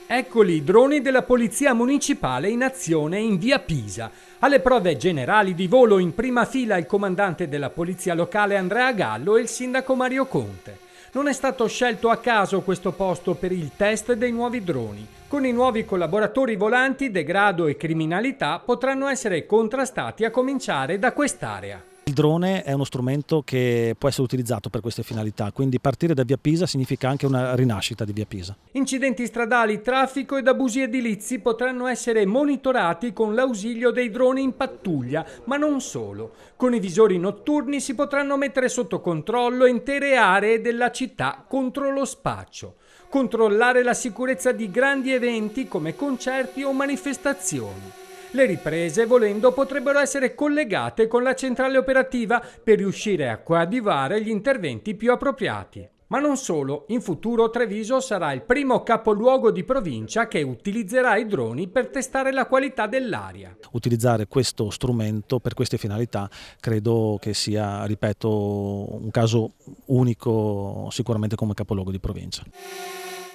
Eccoli i droni della Polizia Municipale in azione in via Pisa. Alle prove generali di volo in prima fila il comandante della Polizia Locale Andrea Gallo e il sindaco Mario Conte. Non è stato scelto a caso questo posto per il test dei nuovi droni. Con i nuovi collaboratori volanti, degrado e criminalità potranno essere contrastati a cominciare da quest'area. Il drone è uno strumento che può essere utilizzato per queste finalità, quindi partire da via Pisa significa anche una rinascita di via Pisa. Incidenti stradali, traffico ed abusi edilizi potranno essere monitorati con l'ausilio dei droni in pattuglia, ma non solo. Con i visori notturni si potranno mettere sotto controllo intere aree della città contro lo spaccio. Controllare la sicurezza di grandi eventi come concerti o manifestazioni. Le riprese, volendo, potrebbero essere collegate con la centrale operativa per riuscire a coadiuvare gli interventi più appropriati. Ma non solo, in futuro Treviso sarà il primo capoluogo di provincia che utilizzerà i droni per testare la qualità dell'aria. Utilizzare questo strumento per queste finalità credo che sia, ripeto, un caso unico sicuramente come capoluogo di provincia.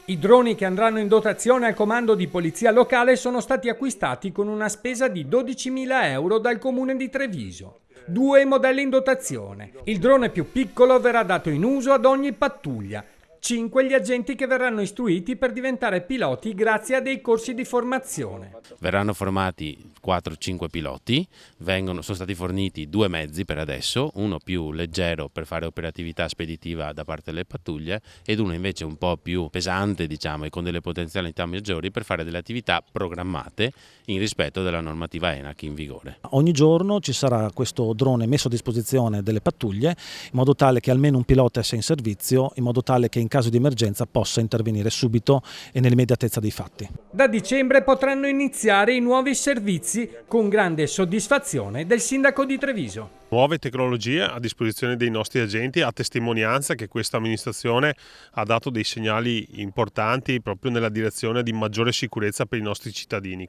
I droni che andranno in dotazione al comando di polizia locale sono stati acquistati con una spesa di 12.000 euro dal comune di Treviso. 2 modelli in dotazione. Il drone più piccolo verrà dato in uso ad ogni pattuglia. 5 gli agenti che verranno istruiti per diventare piloti grazie a dei corsi di formazione. Verranno formati 4-5 piloti, sono stati forniti 2 mezzi per adesso, uno più leggero per fare operatività speditiva da parte delle pattuglie ed uno invece un po' più pesante, diciamo, e con delle potenzialità maggiori per fare delle attività programmate in rispetto della normativa ENAC in vigore. Ogni giorno ci sarà questo drone messo a disposizione delle pattuglie in modo tale che almeno un pilota sia in servizio, in modo tale che in caso di emergenza possa intervenire subito e nell'immediatezza dei fatti. Da dicembre potranno iniziare i nuovi servizi con grande soddisfazione del sindaco di Treviso. Nuove tecnologie a disposizione dei nostri agenti, a testimonianza che questa amministrazione ha dato dei segnali importanti proprio nella direzione di maggiore sicurezza per i nostri cittadini.